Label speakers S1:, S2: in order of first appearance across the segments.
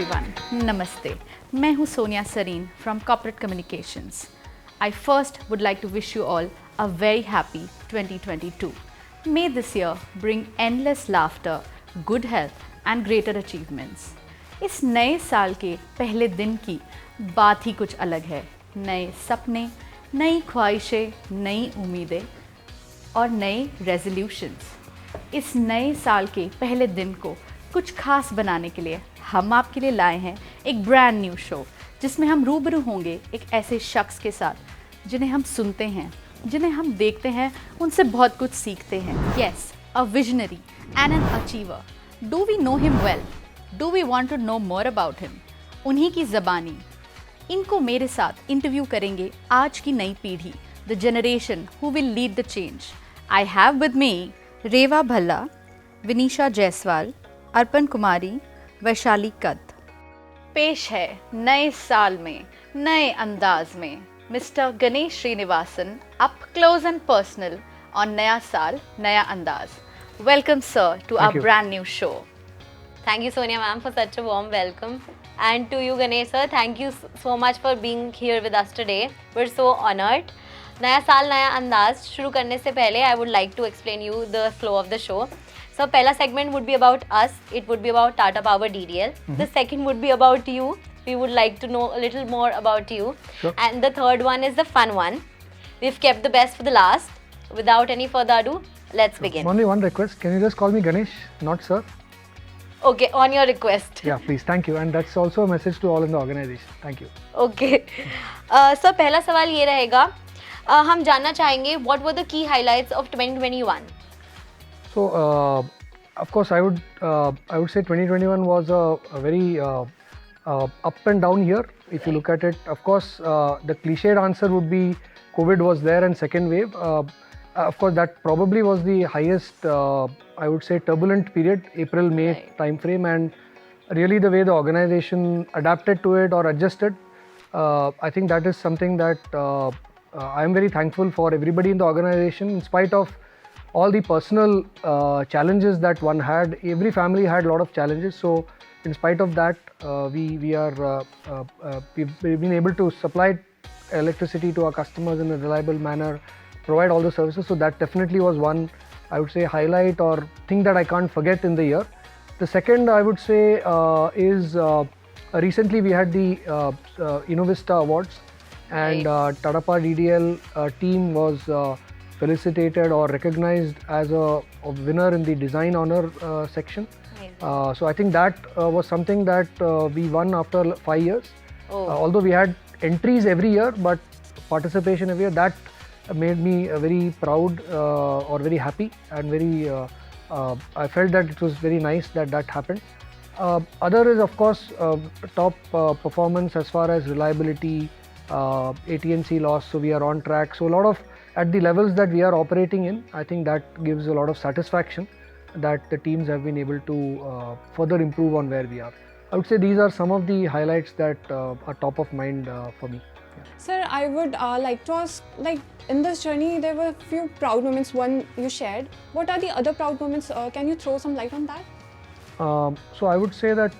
S1: everyone. Namaste. मैं हूँ Sonia Sarin from Corporate Communications. I first would like to wish you all a very happy 2022. May this year bring endless laughter, good health and greater achievements. इस नए साल के पहले दिन की बात ही कुछ अलग है. नए सपने, नई ख्वाहिशें, नई उम्मीदें और नए रेजोल्यूशंस. इस नए साल के पहले दिन को कुछ खास बनाने के लिए हम आपके लिए लाए हैं एक ब्रांड न्यू शो, जिसमें हम रूबरू होंगे एक ऐसे शख्स के साथ जिन्हें हम सुनते हैं, जिन्हें हम देखते हैं, उनसे बहुत कुछ सीखते हैं. Yes, a visionary and an achiever. Do we know him well? Do we want to know more about him? उन्हीं की ज़बानी इनको मेरे साथ इंटरव्यू करेंगे आज की नई पीढ़ी, the generation who will lead the change. I have with me Reva Bhalla, Vinisha Jaiswal, Arpan Kumari, Vaishali Kad. पेश है नए साल में नए अंदाज में mister Ganesh Srinivasan, up close and personal on नया साल नया अंदाज. Welcome sir to our brand new show.
S2: Thank you, Sonia ma'am, for such a warm welcome. And to you, Ganesh sir, thank you so much for being here with us today. We're so honored. नया साल नया अंदाज शुरू करने से पहले I would like to explain you the flow of the show. So पहला segment would be about us. It would be about Tata Power DDL. The second would be about you. We would like to know a little more about you.
S3: Sure.
S2: And the third one is the fun one. We've kept the best for the last. Without any further ado, let's begin.
S3: Only one request. Can you just call me Ganesh, not sir?
S2: Okay, on your request.
S3: Yeah, please. Thank you. And that's also a message to all in the organization. Thank you.
S2: Okay. Sir पहला सवाल ये रहेगा, हम जानना चाहेंगे what were the key highlights of 2021?
S3: So, of course, I would say 2021 was a very up and down year. If you look at it, of course, the cliched answer would be COVID was there and second wave. Of course, that probably was the highest, I would say, turbulent period, April-May time frame, and really the way the organization adapted to it or adjusted, I think that is something that I am very thankful for everybody in the organization. In spite of all the personal challenges that one had, every family had a lot of challenges. So, in spite of that, we've been able to supply electricity to our customers in a reliable manner, provide all the services. So that definitely was one, I would say, highlight or thing that I can't forget in the year. The second, I would say, is recently we had the Innovista Awards, and Tata Power DDL team was felicitated or recognized as a winner in the design honor section. So I think that was something that we won after 5 years. Although we had entries every year, but participation every year, that made me very proud or very happy, and very I felt that it was very nice that that happened. Other is of course top performance as far as reliability, AT&C loss, so we are on track. So a lot of, at the levels that we are operating in, I think that gives a lot of satisfaction that the teams have been able to further improve on where we are. I would say these are some of the highlights that are top of mind for me.
S4: Sir, I would like to ask, like in this journey there were a few proud moments, one you shared. What are the other proud moments? Can you throw some light on that?
S3: So I would say that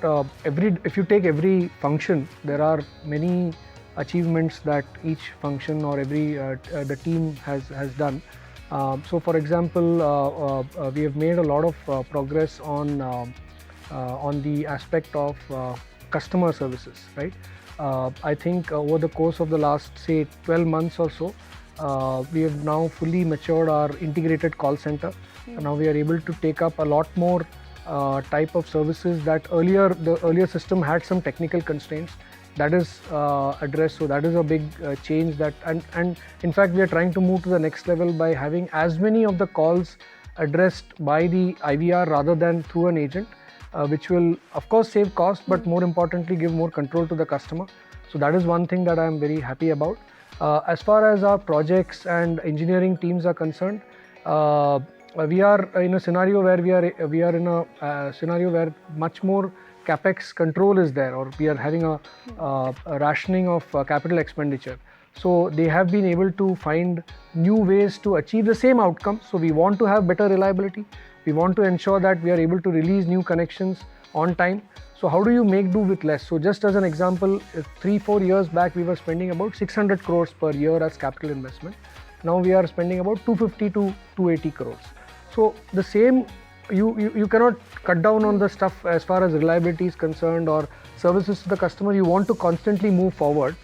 S3: if you take every function, there are many achievements that each function or every the team has done. So for example, we have made a lot of progress on the aspect of customer services, right? I think over the course of the last, say, 12 months or so, we have now fully matured our integrated call center. And now we are able to take up a lot more type of services that the earlier system had some technical constraints. That is addressed, so that is a big change. That and in fact we are trying to move to the next level by having as many of the calls addressed by the IVR rather than through an agent, which will of course save cost, but more importantly give more control to the customer. So that is one thing that I am very happy about. As far as our projects and engineering teams are concerned, we are in a scenario where we are in a scenario where much more capex control is there, or we are having a rationing of capital expenditure. So they have been able to find new ways to achieve the same outcome. So we want to have better reliability. We want to ensure that we are able to release new connections on time. So how do you make do with less? So just as an example, 3-4 years back we were spending about 600 crores per year as capital investment. Now we are spending about 250 to 280 crores. So the same, you cannot cut down on the stuff as far as reliability is concerned or services to the customer. You want to constantly move forward,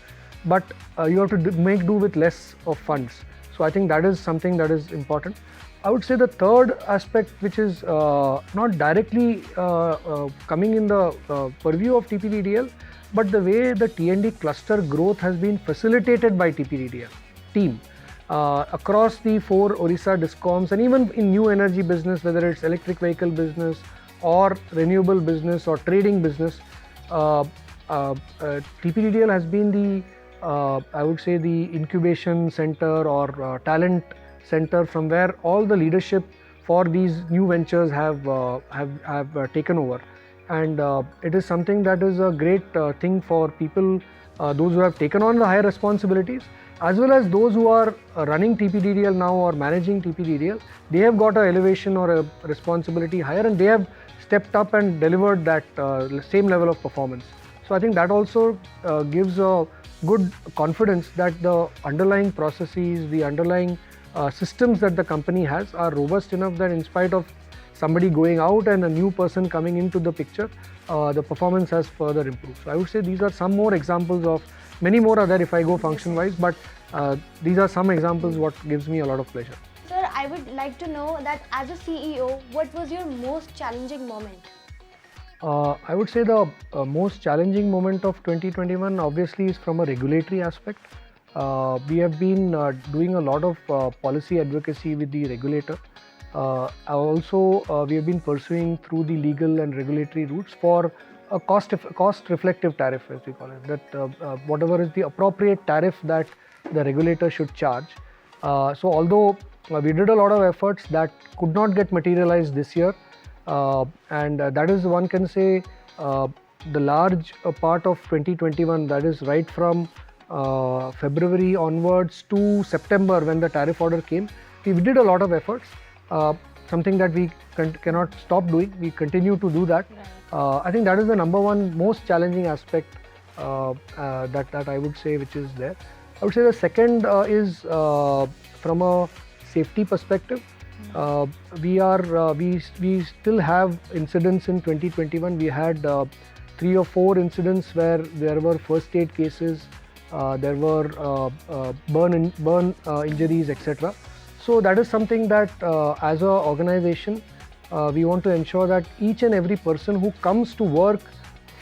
S3: but you have to make do with less of funds. So I think that is something that is important. I would say the third aspect, which is not directly coming in the purview of TPDDL, but the way the T&D cluster growth has been facilitated by TPDDL team across the 4 Orissa discoms, and even in new energy business, whether it's electric vehicle business or renewable business or trading business, TPDDL has been the I would say the incubation center or talent center from where all the leadership for these new ventures have taken over, and it is something that is a great thing for people, those who have taken on the higher responsibilities, as well as those who are running TPDDL now or managing TPDDL. They have got an elevation or a responsibility higher, and they have stepped up and delivered that same level of performance. So I think that also gives a good confidence that the underlying processes, the underlying systems that the company has are robust enough that in spite of somebody going out and a new person coming into the picture, the performance has further improved. So I would say these are some more examples of, many more are there if I go function wise, but these are some examples what gives me a lot of pleasure.
S5: Sir, I would like to know that as a CEO, what was your most challenging moment?
S3: I would say the most challenging moment of 2021 obviously is from a regulatory aspect. We have been doing a lot of policy advocacy with the regulator. Also, we have been pursuing through the legal and regulatory routes for a cost reflective tariff, as we call it, that whatever is the appropriate tariff that the regulator should charge. So although we did a lot of efforts that could not get materialized this year, and that is, one can say, the large part of 2021, that is right from February onwards to September when the tariff order came, we did a lot of efforts, something that we cannot stop doing. We continue to do that. I think that is the number one most challenging aspect that I would say which is there. I would say the second is from a safety perspective. We still have incidents in 2021. We had 3 or 4 incidents where there were first aid cases, there were burn injuries, etc. So that is something that as an organization we want to ensure that each and every person who comes to work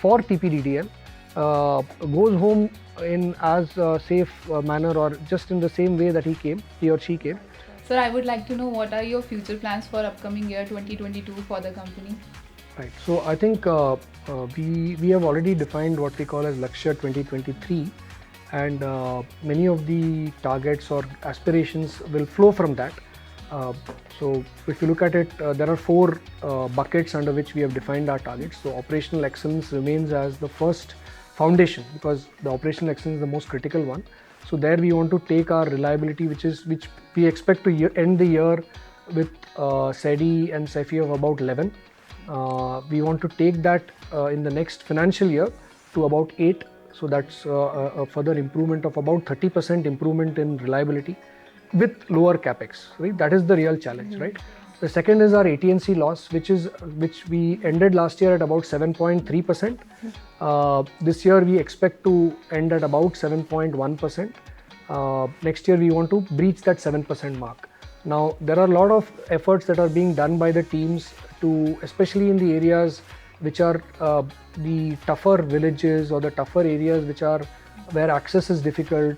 S3: for TPDDL goes home in as safe manner or just in the same way that he or she came.
S6: Sir, I would like to know what are your future plans for upcoming year 2022 for the company?
S3: Right. So I think we have already defined what we call as Lakshya 2023, and many of the targets or aspirations will flow from that. So if you look at it, there are 4 buckets under which we have defined our targets. So operational excellence remains as the first foundation, because the operational excellence is the most critical one. So there we want to take our reliability, which we expect to end the year with SEDI and SEFI of about 11. We want to take that in the next financial year to about 8. So that's a further improvement of about 30% improvement in reliability with lower capex. Right? That is the real challenge, right? The second is our AT&C loss, which we ended last year at about 7.3%. This year we expect to end at about 7.1%. Next year we want to breach that 7% mark. Now there are a lot of efforts that are being done by the teams to, especially in the areas which are the tougher villages or the tougher areas where access is difficult.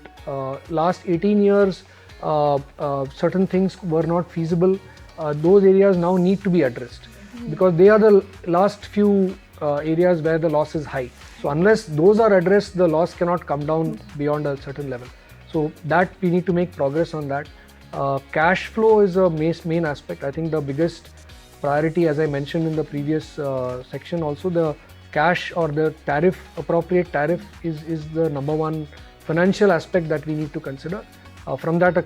S3: Last 18 years certain things were not feasible. Those areas now need to be addressed because they are the last few areas where the loss is high. So unless those are addressed, the loss cannot come down beyond a certain level. So that we need to make progress on that. Cash flow is a main aspect. I think the biggest priority, as I mentioned in the previous section also, the cash or the appropriate tariff is the number one financial aspect that we need to consider. From that, a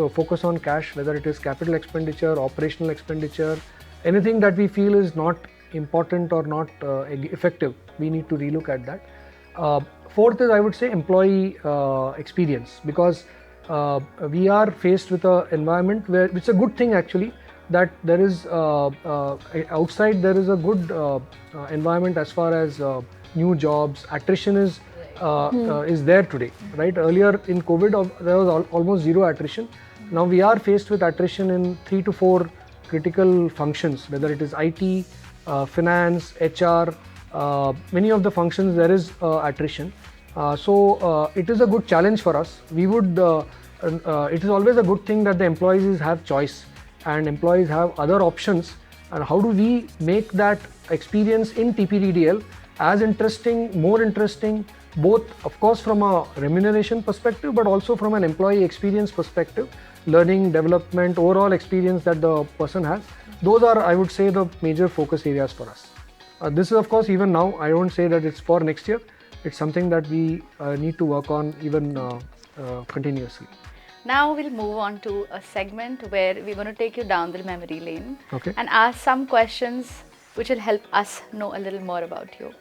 S3: focus on cash, whether it is capital expenditure, operational expenditure, anything that we feel is not important or not effective. We need to relook at that. Fourth is, I would say, employee experience, because we are faced with an environment where it's a good thing actually that there is outside there is a good environment as far as new jobs. Attrition is there today, right? Earlier in COVID there was almost zero attrition. Now we are faced with attrition in 3 to 4 critical functions, whether it is IT, finance, HR. Many of the functions there is attrition. So it is a good challenge for us. We would. It is always a good thing that the employees have choice and employees have other options. And how do we make that experience in TPDDL as interesting, more interesting, both of course from a remuneration perspective, but also from an employee experience perspective, learning, development, overall experience that the person has. Those are, I would say, the major focus areas for us. This is of course even now, I won't say that it's for next year. It's something that we need to work on even continuously.
S1: Now we'll move on to a segment where we're going to take you down the memory lane
S3: Okay.
S1: and ask some questions which will help us know a little more about you.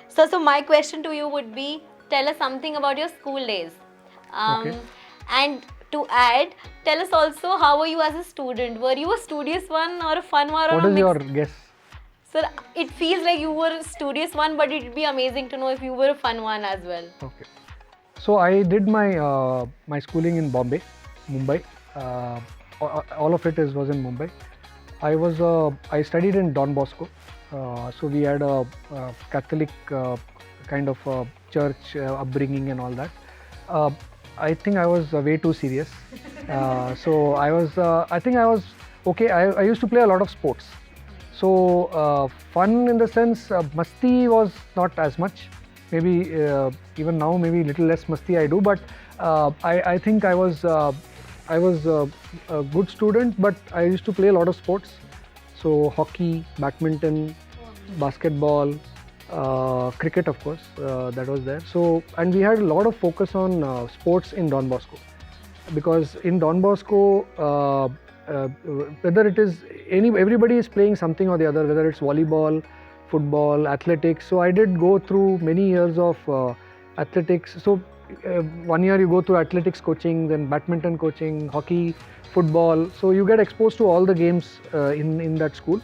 S2: So my question to you would be, tell us something about your school days.
S3: Okay.
S2: And to add, tell us also, how were you as a student? Were you a studious one or a fun one?
S3: What
S2: or a
S3: is
S2: mix?
S3: your guess?
S2: Sir, it feels like you were a studious one, but it would be amazing to know if you were a fun one as well.
S3: Okay. So I did my my schooling in Bombay, Mumbai. All of it was in Mumbai. I studied in Don Bosco. So we had a Catholic kind of church upbringing and all that. I think I was way too serious. So I think I was okay. I used to play a lot of sports. So fun in the sense, masti was not as much. Maybe even now, maybe little less masti I do. But I think I was a good student. But I used to play a lot of sports. So hockey, badminton, basketball, cricket, of course, that was there. So, and we had a lot of focus on sports in Don Bosco, because in Don Bosco, whether it is everybody is playing something or the other, whether it's volleyball, football, athletics. So I did go through many years of athletics. So 1 year you go through athletics coaching, then badminton coaching, hockey, football. So you get exposed to all the games in that school.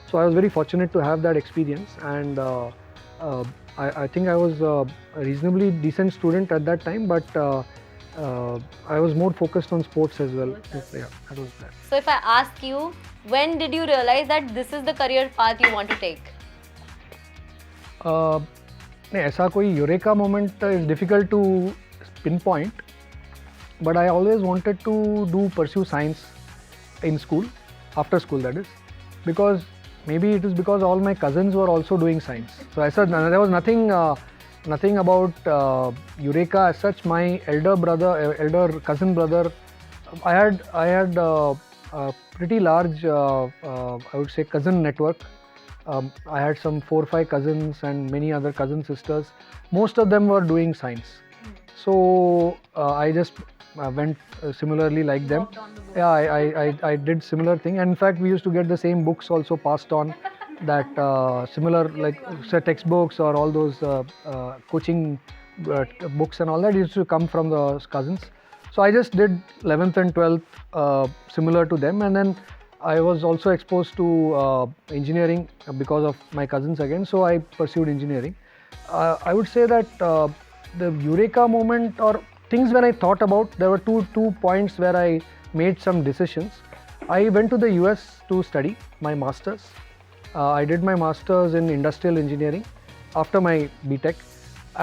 S3: So I was very fortunate to have that experience, and I think I was a reasonably decent student at that time, but I was more focused on sports as well. Yeah, that was that.
S2: So if I ask you, when did you realize that this is the career path you want to take?
S3: नहीं, ऐसा कोई eureka moment is difficult to pinpoint, but I always wanted to do pursue science in school, after school that is, because maybe it is because all my cousins were also doing science. So I said there was nothing about Eureka as such. My elder cousin brother, I had a pretty large, I would say, cousin network. I had some 4 or 5 cousins and many other cousin sisters. Most of them were doing science. So I just went similarly like them. Yeah, I did similar thing, and in fact we used to get the same books also passed on, that similar like textbooks or all those coaching books and all that used to come from the cousins. So I just did 11th and 12th similar to them, and then I was also exposed to engineering because of my cousins again, so I pursued engineering. I would say that the Eureka moment, or things when I thought about, there were two points where I made some decisions. I went to the US to study my masters. I did my masters in industrial engineering after my BTech,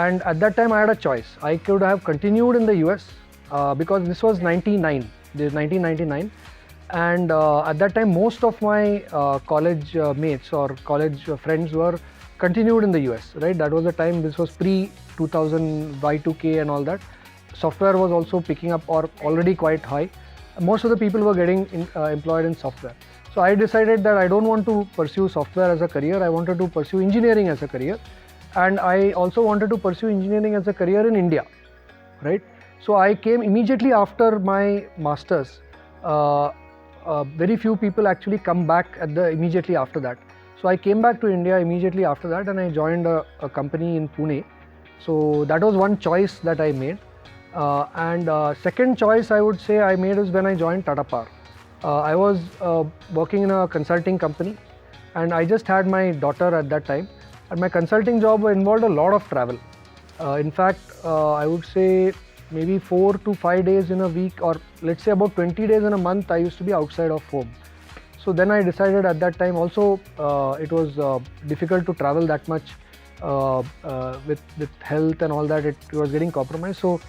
S3: and at that time I had a choice. I could have continued in the US because this was 1999, and at that time most of my college mates or college friends were continued in the US, right? That was the time, this was pre-2000 Y2K and all that. Software was also picking up, or already quite high. Most of the people were getting employed in software. So I decided that I don't want to pursue software as a career. I wanted to pursue engineering as a career, and I also wanted to pursue engineering as a career in India, right? So I came immediately after my masters. Very few people actually come back immediately after that. So I came back to India immediately after that, and I joined a company in Pune. So that was one choice that I made. And second choice I would say I made is when I joined Tata Power. I was working in a consulting company, and I just had my daughter at that time. And my consulting job involved a lot of travel. In fact, I would say maybe 4 to 5 days in a week, or let's say about 20 days in a month, I used to be outside of home. So then I decided at that time also it was difficult to travel that much with health and all that. It was getting compromised. So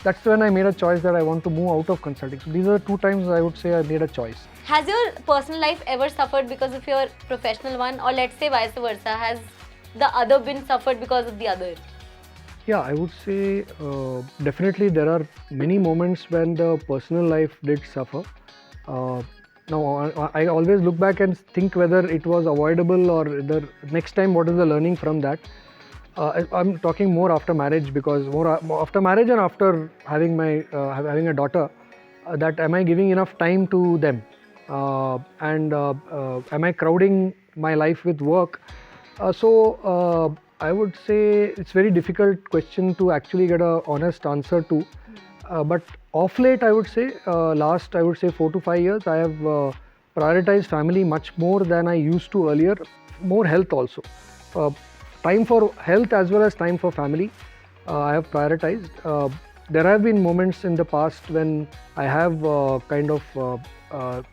S3: that's when I made a choice that I want to move out of consulting. So these are the two times I would say I made a choice.
S2: Has your personal life ever suffered because of your professional one, or let's say vice versa? Has the other been suffered because of the other?
S3: Yeah, I would say definitely there are many moments when the personal life did suffer. Now, I always look back and think whether it was avoidable, or the next time what is the learning from that. I'm talking more after marriage, because more after marriage and after having having a daughter, that am I giving enough time to them, and am I crowding my life with work? So I would say it's very difficult question to actually get a honest answer to. But of late, I would say last 4 to 5 years, I have prioritized family much more than I used to earlier. More health also. Time for health as well as time for family, I have prioritized. There have been moments in the past when I have kind of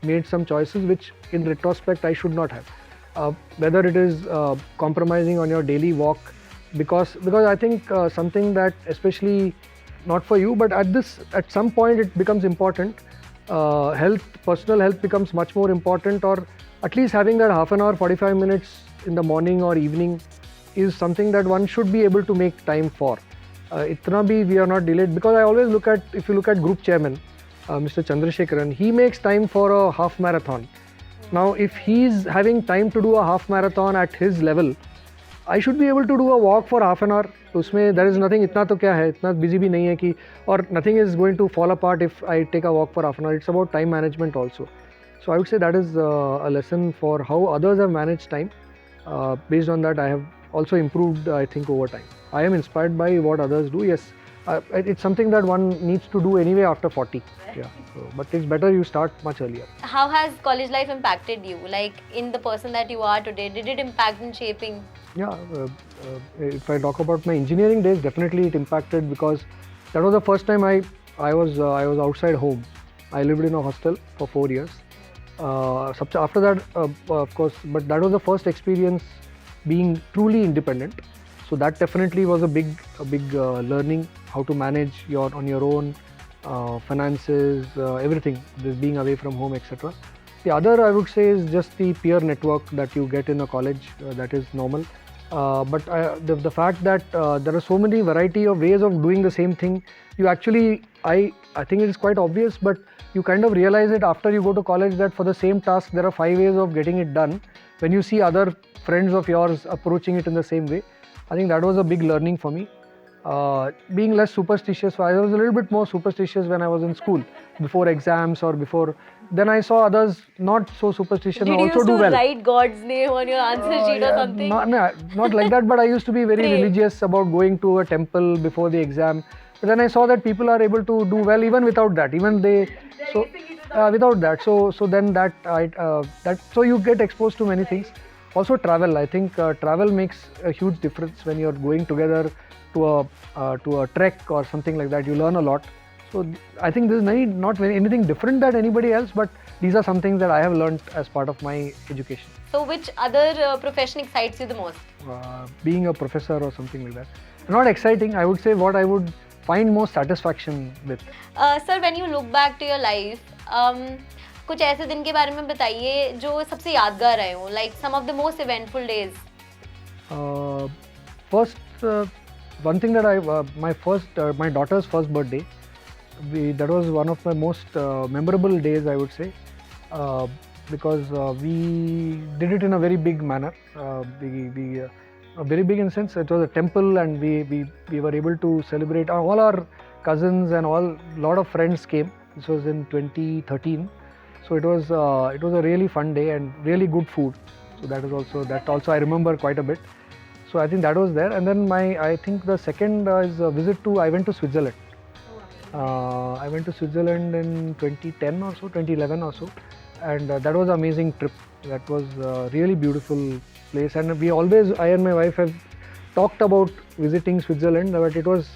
S3: made some choices which in retrospect I should not have. Whether it is compromising on your daily walk, because I think something that especially not for you, but at some point it becomes important. Personal health becomes much more important, or at least having that half an hour, 45 minutes in the morning or evening is something that one should be able to make time for. Itna bhi we are not delayed, because I always look at, if you look at group chairman, Mr. Chandrasekharan, he makes time for a half marathon. Now, if he's having time to do a half marathon at his level, I should be able to do a walk for half an hour. उसमें there is nothing, इतना तो क्या है, इतना busy भी नहीं है कि, और nothing is going to fall apart if I take a walk for half an hour. It's about time management also. So I would say that is a lesson for how others have managed time. Based on that, I have also improved, I think, over time. I am inspired by what others do. Yes, it's something that one needs to do anyway after 40. Yeah, but it's better you start much earlier.
S2: How has college life impacted you? Like in the person that you are today, did it impact in shaping?
S3: Yeah, if I talk about my engineering days, definitely it impacted, because that was the first time I was outside home. I lived in a hostel for 4 years. After that, of course, but that was the first experience being truly independent. So that definitely was a big learning, how to manage on your own finances, everything, this being away from home, etc. The other, I would say, is just the peer network that you get in a college. That is normal. But the fact that there are so many variety of ways of doing the same thing, you actually, I think it is quite obvious, but you kind of realize it after you go to college, that for the same task there are 5 ways of getting it done. When you see other friends of yours approaching it in the same way, I think that was a big learning for me. Being less superstitious, I was a little bit more superstitious when I was in school, before exams or before. Then I saw others not so superstitious and also do well.
S2: Did you used to write God's name on your answer sheet or something?
S3: Not like that, but I used to be very religious about going to a temple before the exam. But then I saw that people are able to do well even without that. Even without that. So then so you get exposed to many things. Also travel. I think travel makes a huge difference when you're going together to a trek or something like that. You learn a lot. So I think there's not anything different than anybody else, but these are some things that I have learned as part of my education.
S2: So which other profession excites you the most?
S3: Being a professor or something like that. Not exciting. I would say what I would find more satisfaction with.
S2: Sir, when you look back to your life, कुछ ऐसे दिन के बारे में बताइए जो सबसे यादगार रहे हो, like some of the most eventful days.
S3: First, one thing that my daughter's first birthday, that was one of my most memorable days, I would say, because we did it in a very big manner. Very big in the sense it was a temple, and we were able to celebrate. All our cousins and lot of friends came. This was in 2013. So it was a really fun day and really good food. So that also I remember quite a bit. So I think that was there, and then I think the second is a visit I went to Switzerland. I went to Switzerland in 2010 or so, 2011 or so, and that was an amazing trip. That was a really beautiful place, and I and my wife have talked about visiting Switzerland, but it was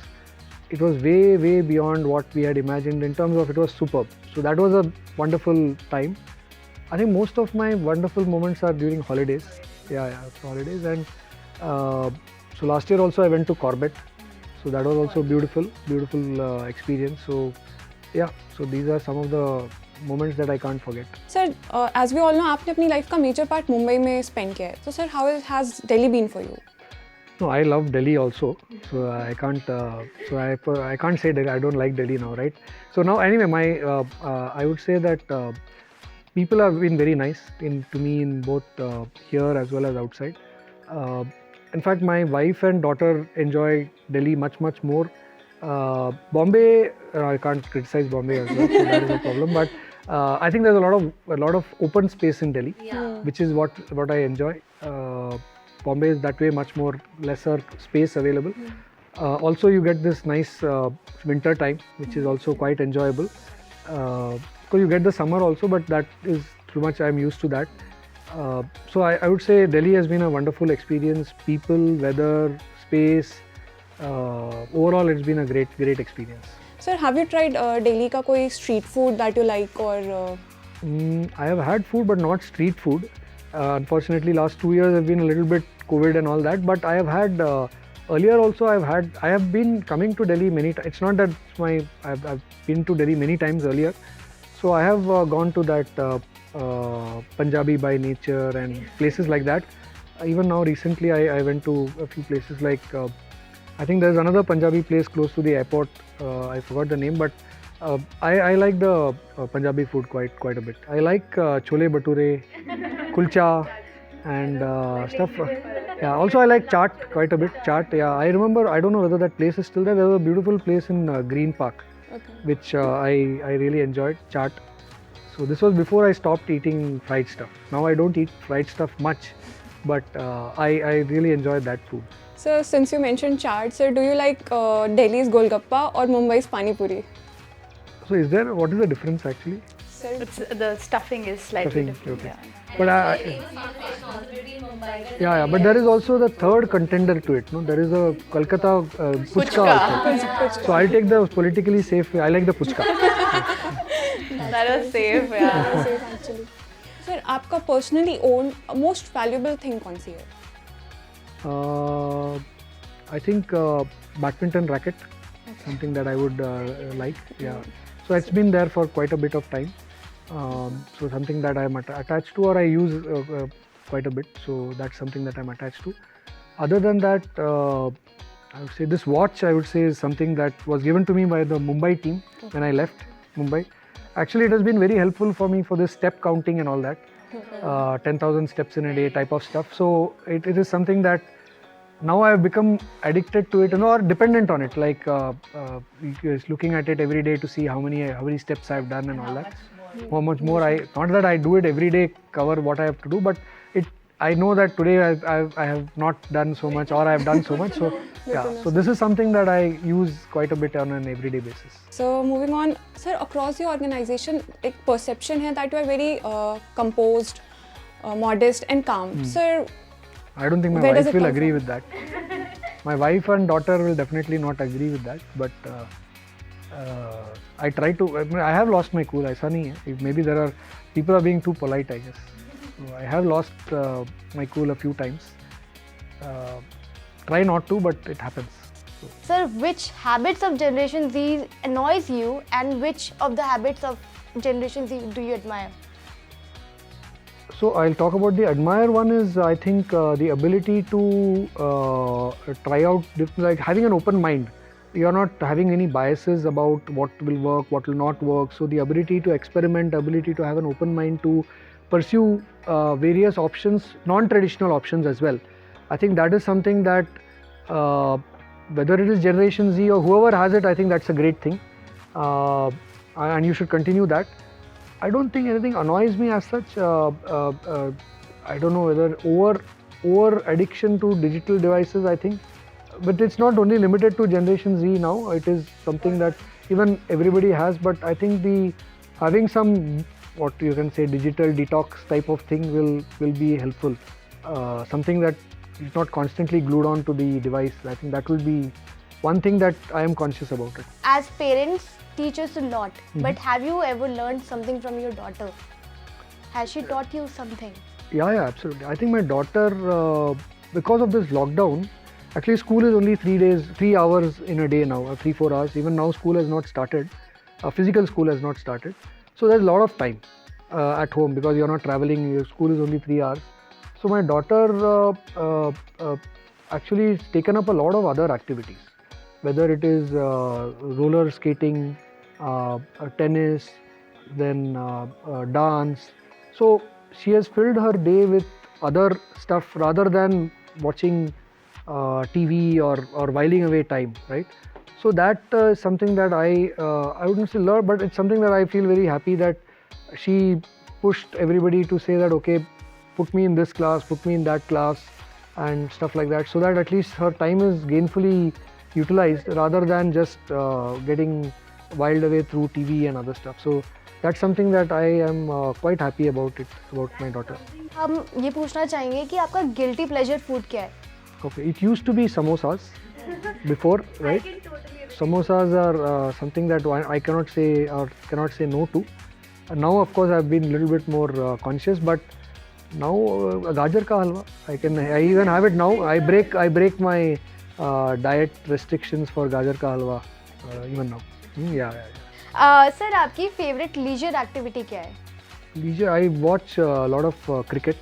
S3: way beyond what we had imagined in terms of it was superb. So that was a wonderful time. I think most of my wonderful moments are during holidays. Holidays, and so last year also I went to Corbett. So that was also beautiful experience. So so these are some of the moments that I can't forget.
S4: Sir, as we all know, आपने अपनी life का major part Mumbai में spend किया है. So sir, how has Delhi been for you?
S3: No, I love Delhi also. So I can't say that I don't like Delhi now, right? So now anyway, I would say that people have been very nice to me in both here as well as outside. In fact, my wife and daughter enjoy Delhi much more. Bombay, I can't criticize Bombay as well, so that is a problem. But I think there's a lot of open space in Delhi, which is what I enjoy. Bombay is that way, much more lesser space available. Also, you get this nice winter time, which is also quite enjoyable. Because you get the summer also, but that is too much. I'm used to that. So I would say Delhi has been a wonderful experience. People, weather, space. Overall, it's been a great experience.
S4: Sir, have you tried Delhi का कोई street food that you like or?
S3: I have had food, but not street food. Unfortunately, last 2 years have been a little bit COVID and all that. But I have had earlier also. I have been coming to Delhi many times. It's not that I've been to Delhi many times earlier. So I have gone to that Punjabi by nature and places like that. Even now recently, I went to a few places like. I think there's another Punjabi place close to the airport. I forgot the name, but I like the Punjabi food quite a bit. I like chole bhature, kulcha, and stuff. Also I like chaat quite a bit. Chaat, I remember. I don't know whether that place is still there. There was a beautiful place in Green Park, which I really enjoyed. Chaat. So this was before I stopped eating fried stuff. Now I don't eat fried stuff much, but I really enjoyed that food.
S4: Sir, since you mentioned chaat, sir, do you like Delhi's Golgappa or Mumbai's Pani Puri?
S3: So what is the difference actually?
S4: Sir,
S1: The stuffing is slightly
S3: Stuffing,
S1: different.
S3: okay.
S1: Yeah.
S3: But but there is also the third contender to it. No, there is a Kolkata puchka. Also. So I'll take the politically safe way. I like the puchka.
S1: That was safe, yeah.
S4: safe actually. Sir, आपका personally owned most valuable thing कौन सी है?
S3: I think badminton racket, something that I would like. Yeah. So it's been there for quite a bit of time. So something that I'm attached to, or I use quite a bit. So that's something that I'm attached to. Other than that, I would say this watch. I would say is something that was given to me by the Mumbai team when I left Mumbai. Actually, it has been very helpful for me for this step counting and all that. 10,000 steps in a day type of stuff. So it is something that now I have become addicted to it, or dependent on it. Like looking at it every day to see how many steps I have done and all that. How much more not that I do it every day, cover what I have to do, but I know that today I have not done so much, or I have done so much. So so this is something that I use quite a bit on an everyday basis.
S4: So moving on, sir, across your organization, एक perception है that you are very composed, modest and calm. Sir,
S3: I don't think my wife will agree with that. My wife and daughter will definitely not agree with that, but I try to. I have lost my cool. ऐसा नहीं है. Maybe there are people are being too polite, I guess. So I have lost my cool a few times. Try not to, but it happens. So.
S5: Sir, which habits of Generation Z annoys you, and which of the habits of Generation Z do you admire?
S3: So I'll talk about the admire one is I think the ability to try out, like having an open mind. You are not having any biases about what will work, what will not work. So the ability to experiment, ability to have an open mind to pursue various options, non-traditional options as well. I think that is something that whether it is Generation Z or whoever has it, I think that's a great thing, and you should continue that. I don't think anything annoys me as such. I don't know whether over addiction to digital devices, I think. But it's not only limited to Generation Z now. It is something that even everybody has. But I think having some, what you can say, digital detox type of thing will be helpful. Something that is not constantly glued on to the device. I think that will be one thing that I am conscious about it.
S5: As parents, teach us a lot. But have you ever learned something from your daughter? Has she taught you something?
S3: Yeah, absolutely. I think my daughter, because of this lockdown, actually school is only 3 hours in a day now, 3-4 hours. Even now school has not started, physical school has not started. So there's a lot of time at home because you're not traveling, your school is only 3 hours. So my daughter actually has taken up a lot of other activities, whether it is roller skating, tennis, then dance. So she has filled her day with other stuff rather than watching TV or whiling away time, right? So that is something that I wouldn't say learn, but it's something that I feel very happy that she pushed everybody to say that, okay, put me in this class, put me in that class and stuff like that, so that at least her time is gainfully utilized rather than just getting whiled away through TV and other stuff. So that's something that I am quite happy about my daughter.
S5: हम ये पूछना चाहेंगे कि आपका guilty pleasure food क्या है?
S3: Okay, it used to be samosas before, right? Samosas are something that I cannot say no to. Now, of course, I've been a little bit more conscious, but now gajar ka halwa, I even have it now. I break my diet restrictions for gajar ka halwa even now. Yeah.
S5: Sir आपकी favorite leisure activity क्या है?
S3: Leisure, I watch a lot of cricket.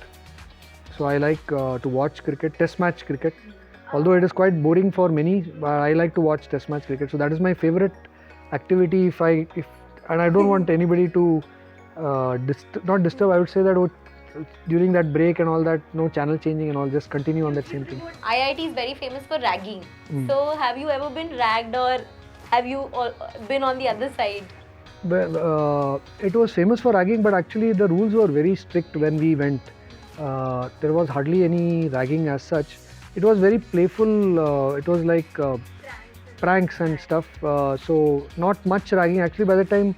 S3: So I like to watch cricket, test match cricket. Although it is quite boring for many, but I like to watch test match cricket. So that is my favorite activity. And I don't want anybody to not disturb. I would say that during that break and all that, no channel changing and all, just continue on that same thing.
S2: IIT is very famous for ragging. So have you ever been ragged, or have you been on the other side?
S3: Well, it was famous for ragging, but actually the rules were very strict when we went. There was hardly any ragging as such. It was very playful. It was like pranks and stuff. So not much ragging. Actually, by the time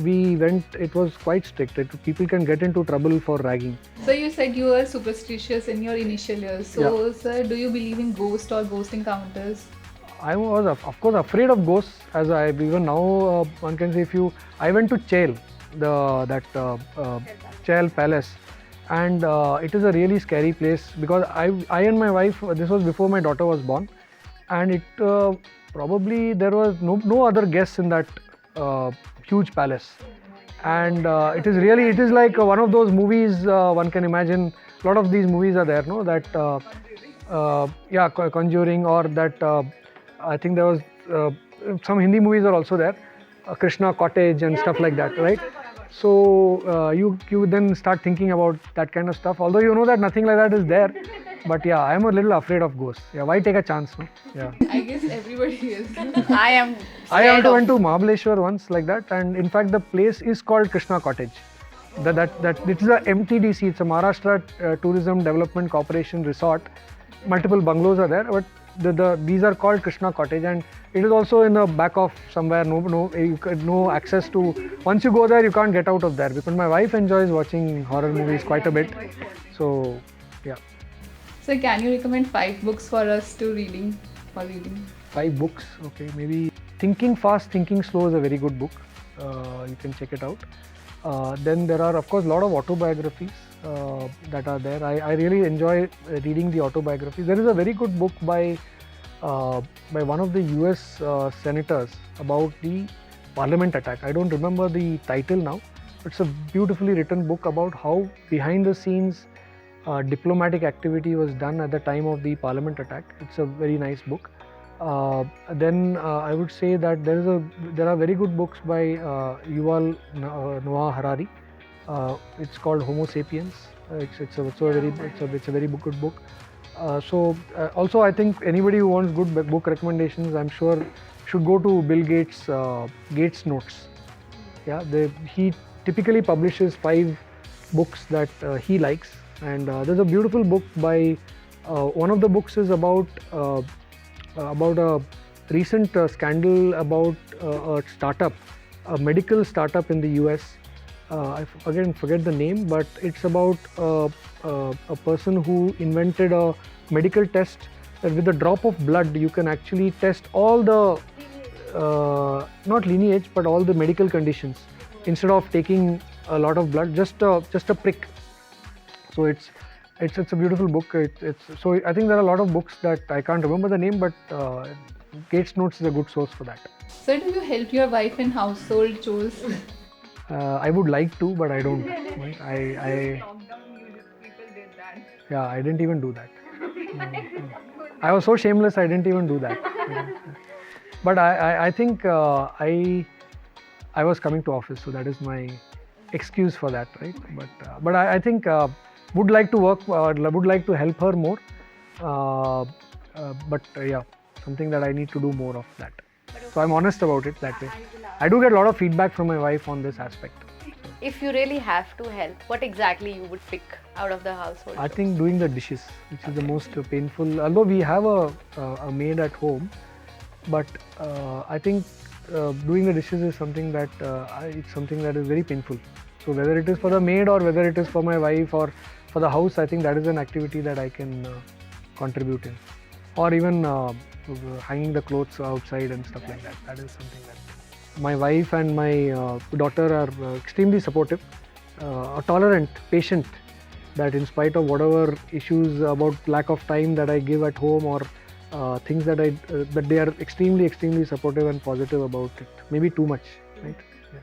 S3: we went, it was quite strict. People can get into trouble for ragging.
S6: So you said you were superstitious in your initial years. So, sir, do you believe in ghost or ghost encounters?
S3: I was, of course, afraid of ghosts. As even now, one can say, I went to Chail, Chail Palace, and it is a really scary place because I and my wife. This was before my daughter was born, and it probably there was no other guests in that huge palace, and it is like one of those movies one can imagine. A lot of these movies are there, no? That Conjuring, or that I think there was some Hindi movies are also there, Krishna Cottage and stuff like that, right? So you then start thinking about that kind of stuff. Although you know that nothing like that is there, but yeah, I am a little afraid of ghosts. Yeah, why take a chance? No? Yeah.
S6: I guess everybody is.
S3: I also went to Mahabaleshwar once like that, and in fact the place is called Krishna Cottage. That it is a MTDC. It's a Maharashtra Tourism Development Corporation resort. Multiple bungalows are there, but these are called Krishna Cottage, and it is also in the back of somewhere. No access to. Once you go there, you can't get out of there. Because my wife enjoys watching horror movies quite a bit. So, yeah.
S6: So, can you recommend 5 books for us to reading?
S3: 5 books, okay. Maybe Thinking Fast, Thinking Slow is a very good book. You can check it out. Then there are, of course, a lot of autobiographies that are there. I really enjoy reading the autobiographies. There is a very good book by one of the US senators about the Parliament attack. I don't remember the title now. It's a beautifully written book about how behind the scenes diplomatic activity was done at the time of the Parliament attack. It's a very nice book. Then I would say that there are very good books by Yuval Noah Harari. It's called Homo Sapiens. It's a very good book. Also I think anybody who wants good book recommendations, I'm sure should go to Bill Gates' Gates Notes. Yeah, he typically publishes 5 books that he likes, and there's a beautiful book by one of the books is about a recent scandal about a startup, a medical startup in the US. Again forget the name, but it's about a person who invented a medical test that with a drop of blood you can actually test all the not lineage but all the medical conditions instead of taking a lot of blood, just a prick. So it's a beautiful book. So I think there are a lot of books that I can't remember the name, but Gates Notes is a good source for that.
S6: So do you help your wife in household chores?
S3: I would like to, but I don't. Yeah, I didn't even do that. I was so shameless, I didn't even do that. But I think I was coming to office, so that is my excuse for that, right? But I think would like to work, would like to help her more. But yeah, something that I need to do more of that. So I'm honest about it that way. I do get a lot of feedback from my wife on this aspect.
S1: If you really have to help, what exactly you would pick out of the household?
S3: I think doing the dishes, which is the most painful. Although we have a maid at home, but I think doing the dishes is something that it's something that is very painful. So whether it is for the maid or whether it is for my wife or for the house, I think that is an activity that I can contribute in, or even hanging the clothes outside and stuff like that. That is something that my wife and my daughter are extremely supportive, tolerant, patient. That in spite of whatever issues about lack of time that I give at home or things that that they are extremely supportive and positive about it. Maybe too much, right? Yeah.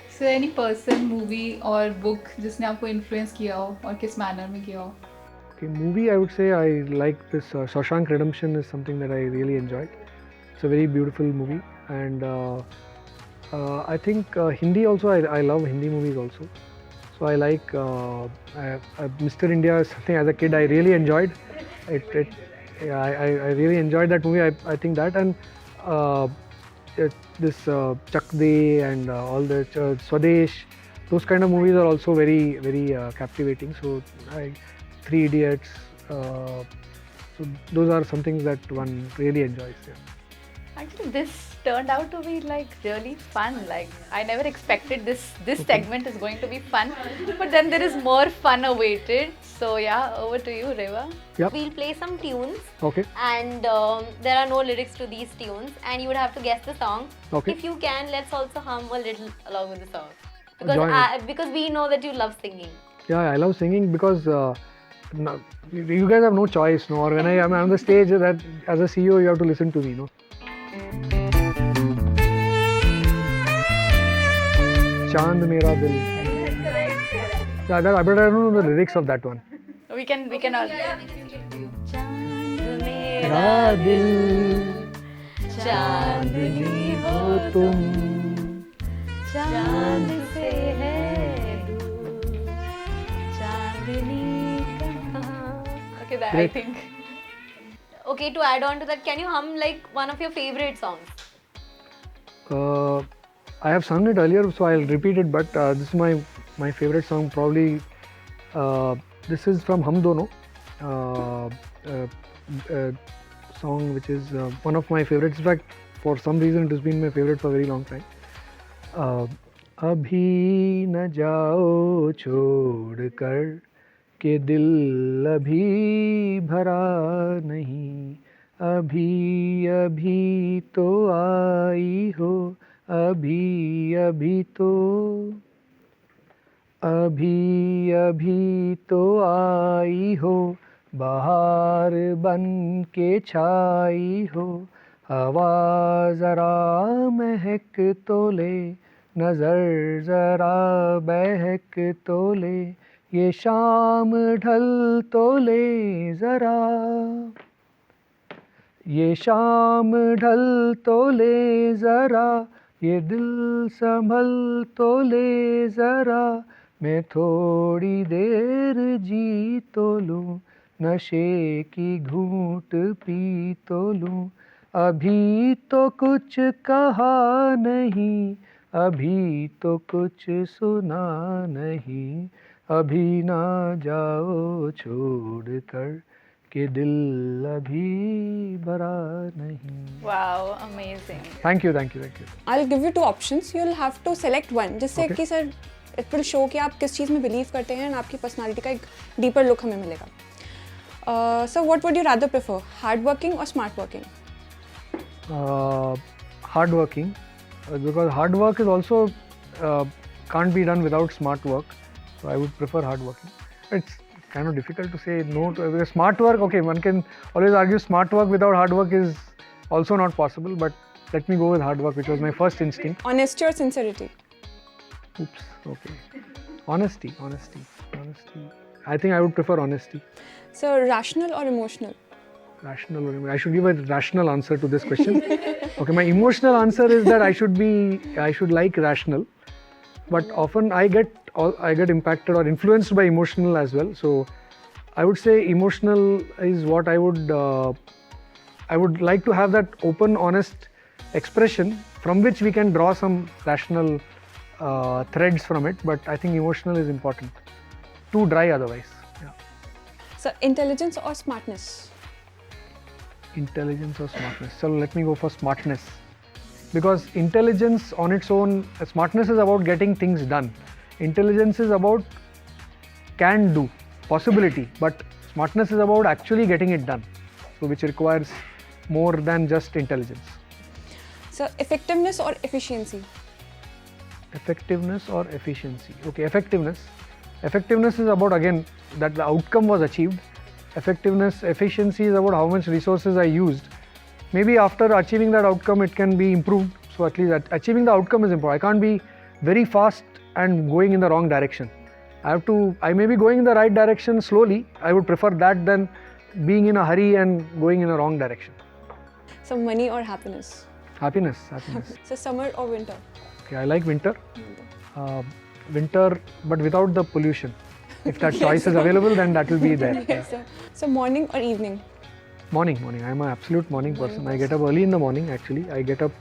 S6: So any person, movie or book जिसने आपको influence किया हो और किस manner में किया हो?
S3: Okay, movie, I would say I like this Shawshank Redemption is something that I really enjoyed. It's a very beautiful movie, and I think Hindi also, I love Hindi movies also. So I like Mr. India is something as a kid I really enjoyed. Yeah, I really enjoyed that movie. I think that, and this Chak De and all the Swadesh, those kind of movies are also very captivating. So Three Idiots, so those are some things that one really enjoys. Yeah.
S1: Actually, this turned out to be like really fun. Like I never expected this segment is going to be fun, but then there is more fun awaited. So yeah, over to you, Reva.
S3: Yep.
S2: We'll play some tunes.
S3: Okay.
S2: And there are no lyrics to these tunes, and you would have to guess the song.
S3: Okay.
S2: If you can, let's also hum a little along with the song,
S3: Join
S2: because we know that you love singing.
S3: Yeah, I love singing because you guys have no choice, no. Or when I am on the stage, that as a CEO, you have to listen to me, no. Chand Mera Dil. Yeah, but I don't know the lyrics of that one.
S1: We can all.
S3: मेरा दिल
S2: चांदनी
S3: हो तुम
S1: चांद से है दूर, चांदनी कहाँ. Okay, that I
S3: Great.
S1: think.
S2: Okay, to add on to that, can you hum like one of your favorite songs?
S3: I have sung it earlier, so I'll repeat it. But this is my favorite song. Probably this is from Hum Dono, song which is one of my favorites. In fact, for some reason, it has been my favorite for a very long time. अभी न जाओ छोड़ कर के दिल अभी भरा नहीं, अभी अभी तो आई हो, अभी अभी तो, अभी अभी तो आई हो, बहार बन के छाई हो, हवा ज़रा महक तो ले, नज़र ज़रा बहक तो ले, ये शाम ढल तो ले ज़रा, ये शाम ढल तो ले ज़रा, ये दिल संभल तो ले ज़रा, मैं थोड़ी देर जी तो लूँ, नशे की घूंट पी तो लूँ, अभी तो कुछ कहा नहीं, अभी तो कुछ सुना नहीं, अभी ना जाओ छोड़ कर कि दिल अभी भरा नहीं.
S1: Wow, amazing.
S3: Thank you, thank you, thank you.
S4: I'll give you two options. You'll have to select one. जिससे
S3: Okay.
S4: कि सर it will show कि आप किस चीज़ में बिलीव करते हैं and आपकी पर्सनालिटी का एक डीपर लुक हमें मिलेगा. So what would you rather prefer, hard working or smart working?
S3: Hard working, because hard work is also can't be done without smart work. So I would prefer hard working. It's kind of difficult to say no to, because smart work. Okay, one can always argue smart work without hard work is also not possible. But let me go with hard work, which was my first instinct.
S4: Honesty or sincerity?
S3: Oops. Okay. Honesty. I think I would prefer honesty.
S4: So rational or emotional?
S3: Rational. I should give a rational answer to this question. Okay, my emotional answer is that I should like rational, but often I get impacted or influenced by emotional as well. So I would say emotional is what I would like to have, that open, honest expression from which we can draw some rational threads from it. But I think emotional is important. Too dry otherwise. Yeah.
S4: So intelligence or smartness?
S3: Intelligence or smartness? So let me go for smartness, because intelligence on its own, smartness is about getting things done. Intelligence is about can do, possibility, but smartness is about actually getting it done, so which requires more than just intelligence.
S4: So effectiveness or efficiency?
S3: Effectiveness or efficiency? Okay, effectiveness. Effectiveness is about, again, that the outcome was achieved. Efficiency is about how much resources I used. Maybe after achieving that outcome, it can be improved. So at least achieving the outcome is important. I can't be very fast and going in the wrong direction. I may be going in the right direction slowly. I would prefer that than being in a hurry and going in a wrong direction.
S4: So money or happiness?
S3: Happiness.
S4: So summer or winter?
S3: Okay, I like winter. Winter, but without the pollution. If that choice is available, then that will be there. Yeah.
S4: So morning or evening?
S3: Morning. I'm an absolute morning person. I get up early in the morning. I get up.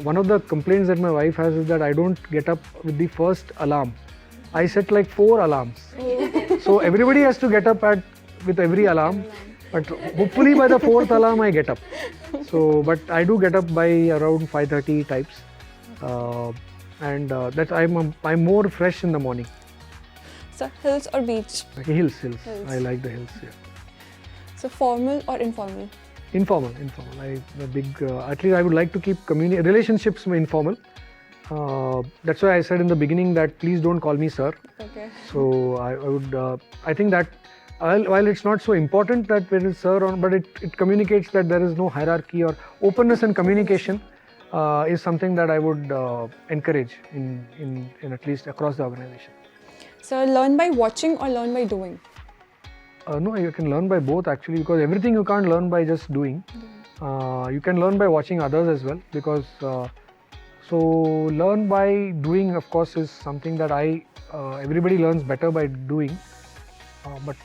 S3: One of the complaints that my wife has is that I don't get up with the first alarm. I set like 4 alarms. So everybody has to get up with every alarm. But hopefully by the 4th alarm I get up. So, but I do get up by around 5:30 types. And that I'm more fresh in the morning.
S4: So hills or beach?
S3: Okay, hills. I like the hills. Yeah.
S4: So formal or informal?
S3: Informal. At least I would like to keep relationships informal. That's why I said in the beginning that please don't call me sir.
S4: Okay.
S3: So I would. I think that while it's not so important that there is sir on, but it communicates that there is no hierarchy, or openness and communication is something that I would encourage in at least across the organization.
S4: So learn by watching or learn by doing?
S3: No, you can learn by both actually, because everything you can't learn by just doing. You can learn by watching others as well, because so learn by doing, of course, is something that everybody learns better by doing. But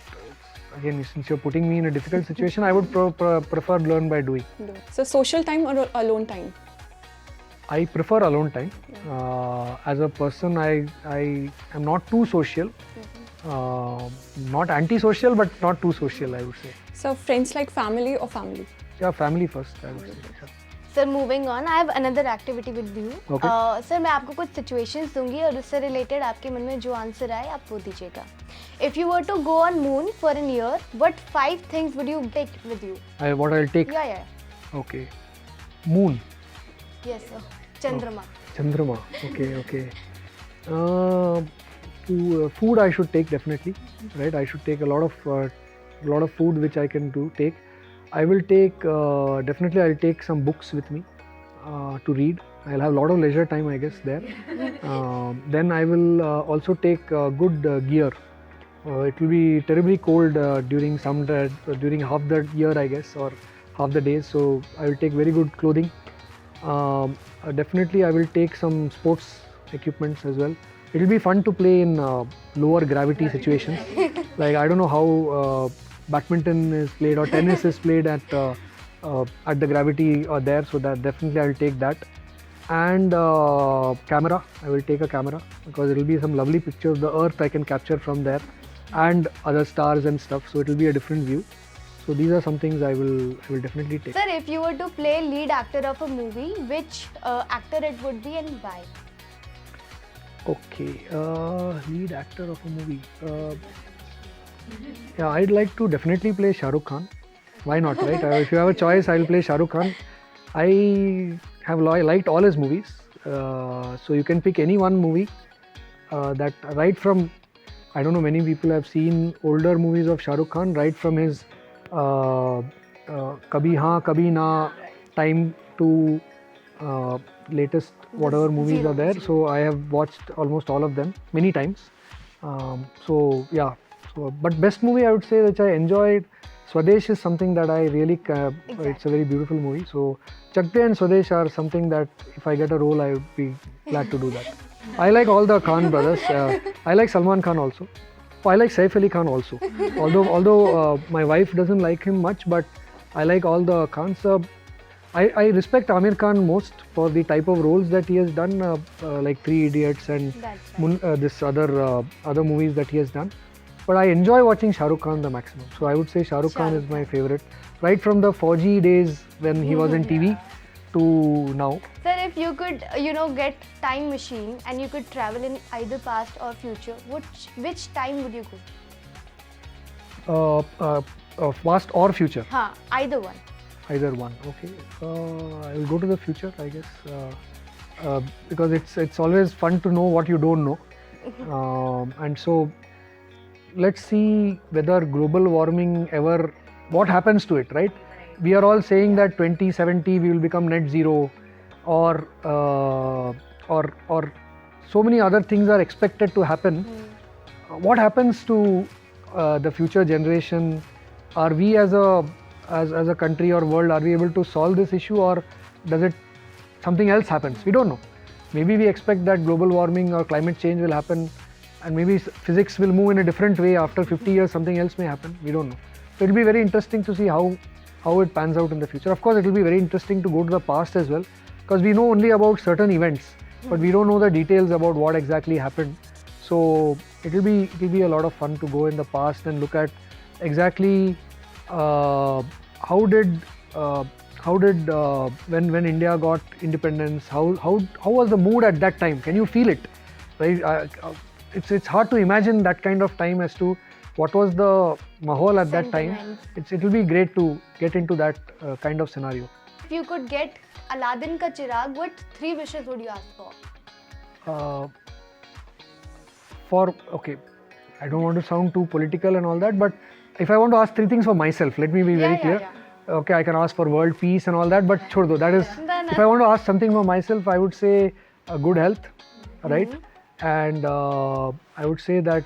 S3: again, since you're putting me in a difficult situation, I would prefer learn by doing.
S4: So social time or alone time?
S3: I prefer alone time. As a person, I am not too social. Not anti-social, but not too social, I would say.
S4: So friends like family or family?
S3: Yeah, family first, I would say. Yeah.
S5: Sir, moving on, I have another activity with you.
S3: Okay.
S5: Sir, मैं आपको कुछ situations दूंगी और उससे related आपके मन में जो answer आए आप वो दीजिएगा. If you were to go on moon for a year, what 5 things would you take with you?
S3: What I'll take?
S5: Yeah.
S3: Okay. Moon.
S5: Yes, sir. Chandrama.
S3: Chandrama. Okay. Food I should take definitely. Right. I should take a lot of food which I can take. I will take definitely. I'll take some books with me to read. I'll have a lot of leisure time, I guess, there. Then I will also take good gear. It will be terribly cold during half the year, I guess, or half the days. So I will take very good clothing. Definitely, I will take some sports equipments as well. It will be fun to play in lower gravity situations. Like I don't know how badminton is played or tennis is played at the gravity or there. So that definitely I will take that. and camera. I will take a camera because it will be some lovely pictures. The Earth I can capture from there, and other stars and stuff. So it will be a different view. So these are some things I will definitely take.
S5: Sir, if you were to play lead actor of a movie, which actor it would be and why?
S3: Okay, lead actor of a movie. Yeah, I'd like to definitely play Shah Rukh Khan. Why not, right? If you have a choice, I'll play Shah Rukh Khan. I have liked all his movies. So you can pick any one movie that right from, I don't know, many people have seen older movies of Shah Rukh Khan, right from his Kabhi Haan Kabhi Na time to latest whatever movies are there. So I have watched almost all of them many times. So yeah. So, but best movie I would say which I enjoyed, Swadesh is something that I really, it's a very beautiful movie. So Chak De and Swadesh are something that if I get a role I would be glad to do that. I like all the Khan brothers. I like Salman Khan also. Oh, I like Saif Ali Khan also. Although my wife doesn't like him much, but I like all the Khans. I respect Amir Khan most for the type of roles that he has done, like Three Idiots and this other movies that he has done. But I enjoy watching Shah Rukh Khan the maximum. So I would say Shah Rukh Khan is my favorite. Right from the Fauji days when he was in TV to now.
S5: Sir, if you could, get time machine and you could travel in either past or future, which time would you go?
S3: Past or future?
S5: Either one.
S3: Either one, okay. I will go to the future, I guess, because it's always fun to know what you don't know. And so, let's see whether global warming ever, what happens to it, right? We are all saying that 2070 we will become net zero, or so many other things are expected to happen. What happens to the future generation? Are we as a country or world, are we able to solve this issue, or does it something else happens? We don't know. Maybe we expect that global warming or climate change will happen, and maybe physics will move in a different way. After 50 years, something else may happen. We don't know. So it will be very interesting to see how it pans out in the future. Of course, it will be very interesting to go to the past as well, because we know only about certain events, but we don't know the details about what exactly happened. So it will be a lot of fun to go in the past and look at exactly how did when India got independence, how was the mood at that time? Can you feel it? Right? It's hard to imagine that kind of time as to what was the mahal at that time. It will be great to get into that kind of scenario.
S5: If you could get Aladdin ka chirag, what 3 wishes would you ask for? Okay, I don't want to sound too political and all that, but if I want to ask 3 things for myself, let me be very clear. Yeah. Okay, I can ask for world peace and all that, but chhod do. That is, if I want to ask something for myself, I would say good health, right? And I would say that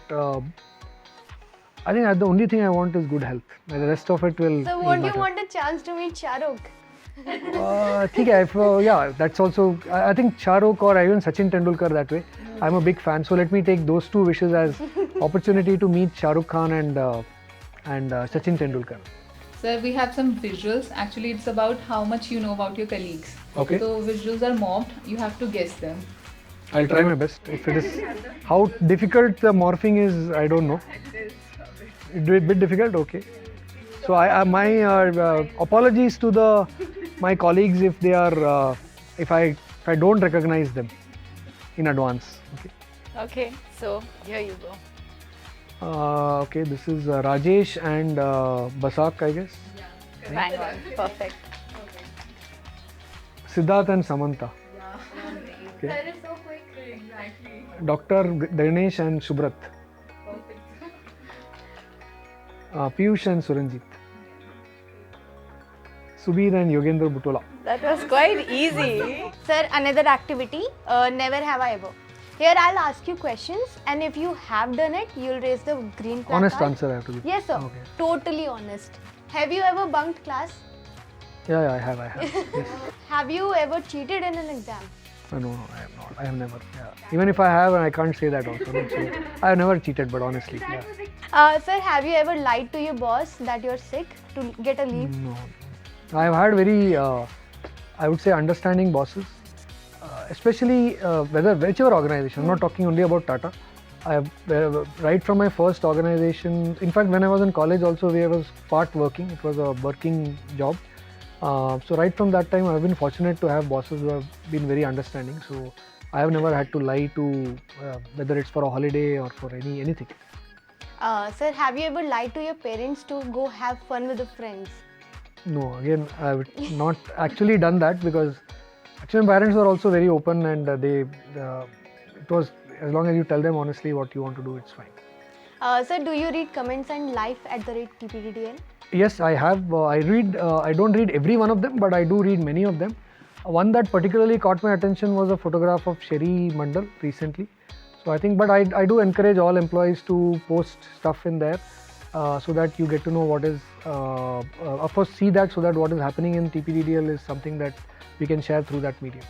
S5: I think the only thing I want is good health. The rest of it will. So, would you want a chance to meet Shah Rukh?
S3: Yeah, that's also. I think Shah Rukh or even Sachin Tendulkar that way. I'm a big fan, so let me take those 2 wishes as opportunity to meet Shah Rukh Khan and Sachin Tendulkar.
S6: Sir, we have some visuals. Actually, it's about how much you know about your colleagues.
S3: Okay.
S6: So visuals are mobbed. You have to guess them.
S3: I'll try my best. If it is how difficult the morphing is, I don't know. It's a bit difficult. Okay. So my apologies to my colleagues if they are if I don't recognize them in advance. Okay.
S1: Okay, so here you go.
S3: Okay, this is Rajesh and Basak, I guess.
S1: Bang on, perfect.
S3: Siddharth and Samantha. Okay.
S6: That is so quick. Exactly.
S3: Dr. Ganesh and Subrat. Piyush and Suranjit. Subir and Yogendra Butola.
S1: That was quite easy.
S5: Sir, another activity, never have I ever. Here I'll ask you questions, and if you have done it, you'll raise the green placard.
S3: Honest answer I have to give.
S5: Yes, sir.
S3: Okay.
S5: Totally honest. Have you ever bunked class?
S3: Yeah, I have. Yes.
S5: Have you ever cheated in an exam?
S3: No, I have not. I have never. Yeah. Even if I have, and I can't say that also. No, so I have never cheated, but honestly, yeah.
S5: Sir, have you ever lied to your boss that you're sick to get a leave?
S3: No. I have had very, I would say, understanding bosses.
S5: especially whichever organization. I'm not talking only about Tata. I have, right from my first organization, in fact, when I was in college also, I was part working. It was a working job. So right from that time, I've been fortunate to have bosses who have been very understanding. So I have never had to lie to whether it's for a holiday or for anything.
S7: Sir, have you ever lied to your parents to go have fun with the friends?
S5: No, again, I've not actually done that because actually my parents were also very open and it was, as long as you tell them honestly what you want to do, it's fine.
S7: Sir, do you read comments and life@TPDDL?
S5: Yes, I have. I don't read every one of them, but I do read many of them. One that particularly caught my attention was a photograph of Sherry Mandal recently. So I think, but I do encourage all employees to post stuff in there so that you get to know what is, of course, see that so that what is happening in TPDDL is something that we can share through that medium.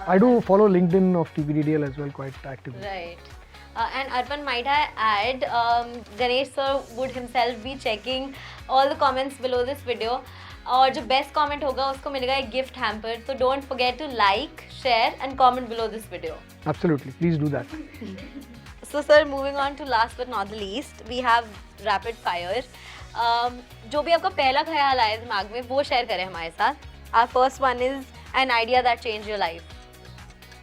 S5: I do follow LinkedIn of TPDDL as well quite actively.
S2: Right. And Arpan, might I add, Ganesh sir would himself be checking all the comments below this video. और जो best comment होगा उसको मिलेगा एक gift hamper. So don't forget to like, share and comment below this video.
S5: Absolutely, please do that.
S2: So sir, moving on to last but not the least, we have rapid fire. जो भी आपका पहला ख्याल आए दिमाग में वो share करें हमारे साथ. Our first one is an idea that changed your life.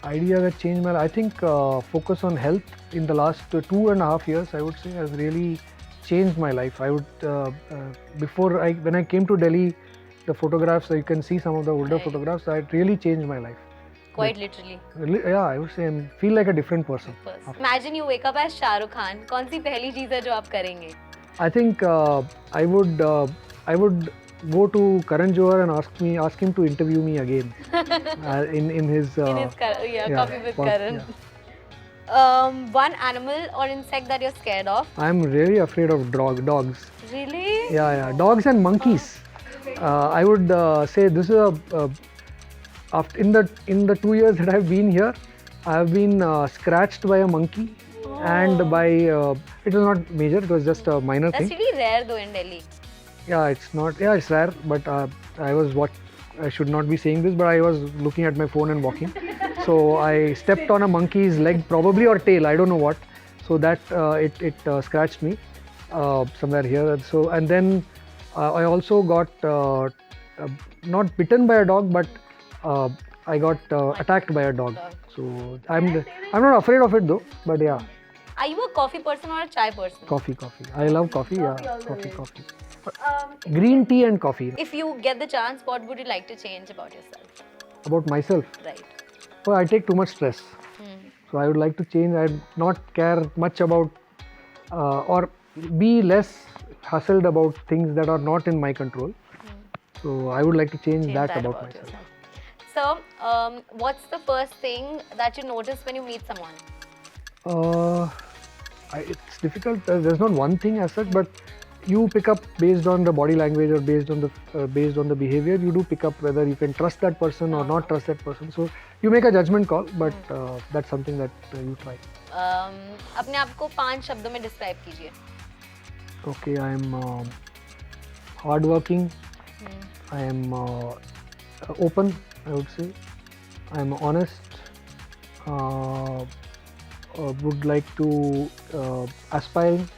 S5: Idea that changed my life. I think focus on health in the last 2.5 years, I would say, has really changed my life. I would when I came to Delhi, the photographs, you can see some of the older photographs. It really changed my life.
S2: Quite literally.
S5: Yeah, I would say I feel like a different person.
S2: Imagine you wake up as Shah Rukh Khan. कौन सी पहली चीज़ है जो आप करेंगे?
S5: I think I would go to Karan Johar and ask him to interview me again in his
S2: Coffee with Karan.
S5: Yeah.
S2: One animal or insect that you're scared of?
S5: I'm really afraid of dogs.
S2: Really?
S5: Yeah, dogs and monkeys. I would say this is in the 2 years that I've been here, I have been scratched by a monkey and by it was not major, it was just a minor
S2: That's
S5: thing.
S2: really rare though in Delhi.
S5: Yeah, it's not. Yeah, it's rare, but I should not be saying this, but I was looking at my phone and walking. So I stepped on a monkey's leg, probably or tail, I don't know what. So that it scratched me somewhere here. So and then I also got not bitten by a dog, but I got attacked by a dog. So I'm not afraid of it though, but yeah.
S2: Are you a coffee person or a chai person?
S5: Coffee. I love coffee. Yeah, coffee. Green tea and coffee.
S2: If you get the chance, what would you like to change about yourself?
S5: About myself.
S2: Right.
S5: Well, I take too much stress. So I would like to change. I'd not care much about or be less hustled about things that are not in my control. So I would like to change that about myself.
S2: So, what's the first thing that you notice when you meet someone?
S5: It's difficult. There's not one thing as such, but you pick up based on the body language or based on the behavior. You do pick up whether you can trust that person or not trust that person. So you make a judgment call, but that's something that you try.
S2: अपने आप को 5 शब्दों में describe कीजिए.
S5: Okay, I am hardworking. I am open, I would say. I am honest. Would like to aspiring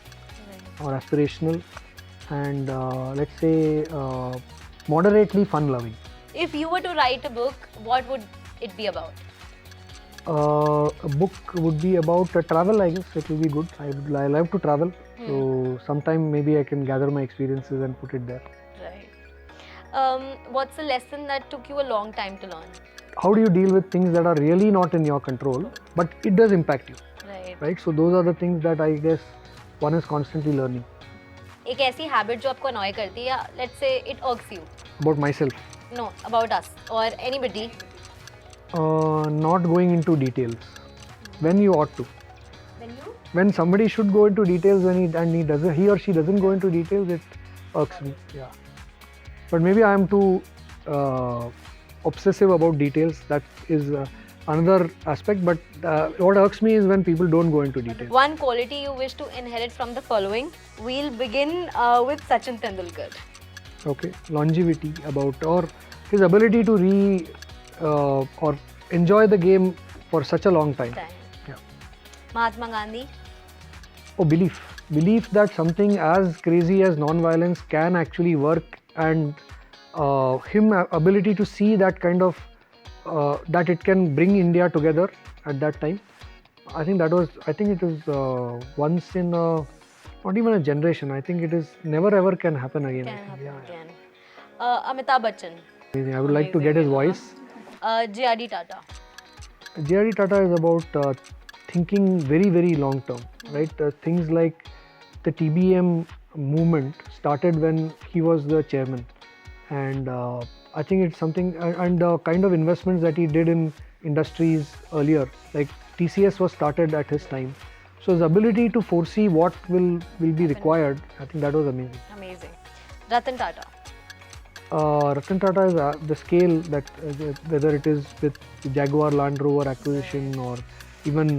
S5: or aspirational, and let's say moderately fun-loving.
S2: If you were to write a book, what would it be about?
S5: A book would be about travel, I guess. It will be good. I love to travel. So sometime maybe I can gather my experiences and put it there.
S2: Right. What's a lesson that took you a long time to learn?
S5: How do you deal with things that are really not in your control, but it does impact you? Right. So those are the things that I guess one is constantly learning.
S2: एक ऐसी habit जो आपको annoy करती है, या let's say it irks you.
S5: About myself?
S2: No, about us or anybody.
S5: Not going into details when you ought to. When somebody should go into details he or she doesn't go into details, it irks me. Yeah. But maybe I am too obsessive about details. That is another aspect. But what irks me is when people don't go into details.
S2: One quality you wish to inherit from the following. We'll begin with Sachin Tendulkar.
S5: Okay, longevity or his ability to or enjoy the game for such a long time. Yeah.
S2: Mahatma Gandhi.
S5: Oh, belief that something as crazy as non-violence can actually work, and him ability to see that kind of that it can bring India together at that time. I think it was once in a, not even a generation. I think it is never ever can happen again.
S2: Can happen
S5: Yeah.
S2: again. Amitabh Bachchan.
S5: Amazing. I would like to get his voice.
S2: J.R.D. Tata.
S5: J.R.D. Tata is about thinking very, very long term, right? Things like the TBM movement started when he was the chairman, and I think it's something, and the kind of investments that he did in industries earlier, like TCS was started at his time. So his ability to foresee what will be required, I think that was amazing.
S2: Amazing. Ratan Tata.
S5: Ratan Tata is the scale that whether it is with the Jaguar Land Rover acquisition or even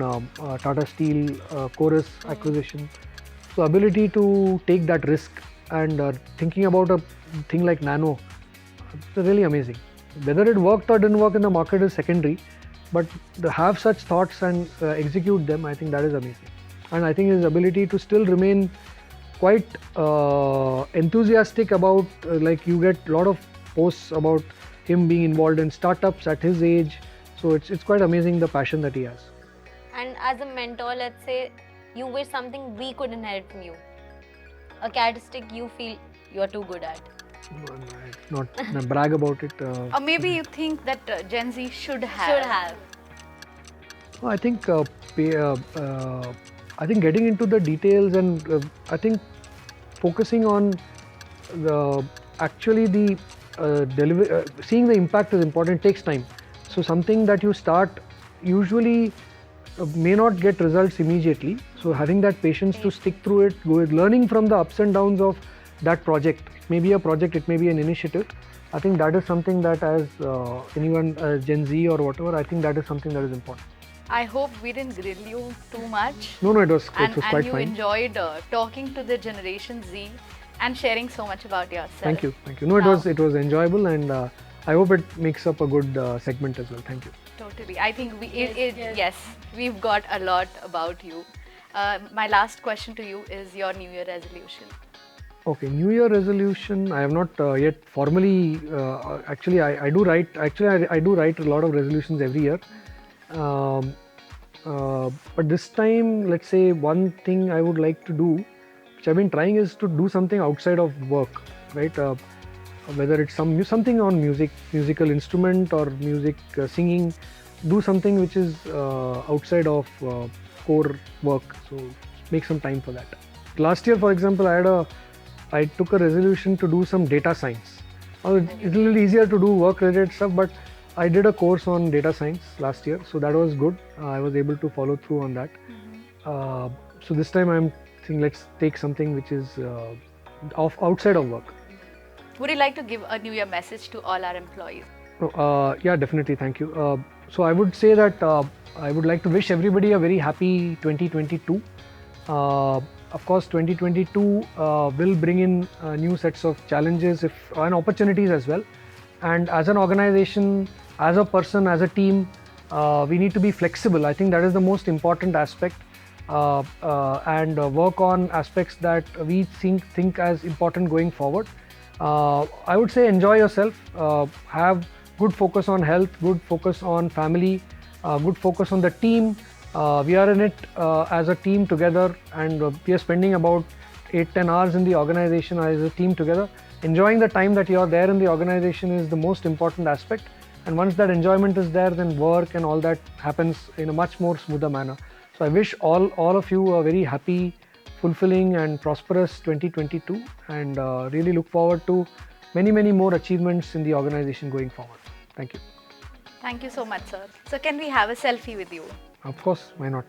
S5: Tata Steel Chorus acquisition. So ability to take that risk and thinking about a thing like Nano, it's really amazing. Whether it worked or didn't work in the market is secondary, but to have such thoughts and execute them, I think that is amazing. And I think his ability to still remain quite enthusiastic about, like you get a lot of posts about him being involved in startups at his age. So it's quite amazing the passion that he has.
S2: And as a mentor, let's say you wish something we could inherit from you. A characteristic you feel you are too good at.
S5: Not brag about it.
S1: Or maybe you think that Gen Z should have.
S2: Should have.
S5: I think I think getting into the details and I think focusing on the seeing the impact is important. It takes time. So something that you start usually may not get results immediately. So having that patience to stick through it, learning from the ups and downs of that project. It may be a project, it may be an initiative. I think that is something that as anyone, Gen Z or whatever, I think that is something that is important.
S1: I hope we didn't grill you too much.
S5: No, it was
S1: And
S5: quite
S1: you
S5: fine.
S1: enjoyed talking to the Generation Z and sharing so much about yourself.
S5: Thank you. No, it was enjoyable, and I hope it makes up a good segment as well. Thank you.
S1: Totally. I think yes, we've got a lot about you. My last question to you is your New Year resolution.
S5: Okay, New Year resolution. I have not yet formally. Actually, I do write. Actually, I do write a lot of resolutions every year. But this time, let's say one thing I would like to do, which I've been trying, is to do something outside of work, right? Whether it's something on musical instrument or music singing, do something which is outside of core work. So make some time for that. Last year, for example, I took a resolution to do some data science. It's a little easier to do work-related stuff, but I did a course on data science last year, so that was good. I was able to follow through on that. So this time I'm thinking, let's take something which is outside of work.
S1: Would you like to give a New Year message to all our employees?
S5: Yeah, definitely. Thank you. So I would say that I would like to wish everybody a very happy 2022. Of course, 2022 will bring in new sets of challenges and opportunities as well. And as an organization, as a person, as a team, we need to be flexible. I think that is the most important aspect, and work on aspects that we think as important going forward. I would say enjoy yourself, have good focus on health, good focus on family, good focus on the team. We are in it as a team together, and we are spending about 8-10 hours in the organization as a team together. Enjoying the time that you are there in the organization is the most important aspect, and once that enjoyment is there, then work and all that happens in a much more smoother manner. So I wish all of you a very happy, fulfilling and prosperous 2022, and really look forward to many more achievements in the organization going forward. Thank you.
S1: Thank you so much, sir. So can we have a selfie with you?
S5: Of course, why not?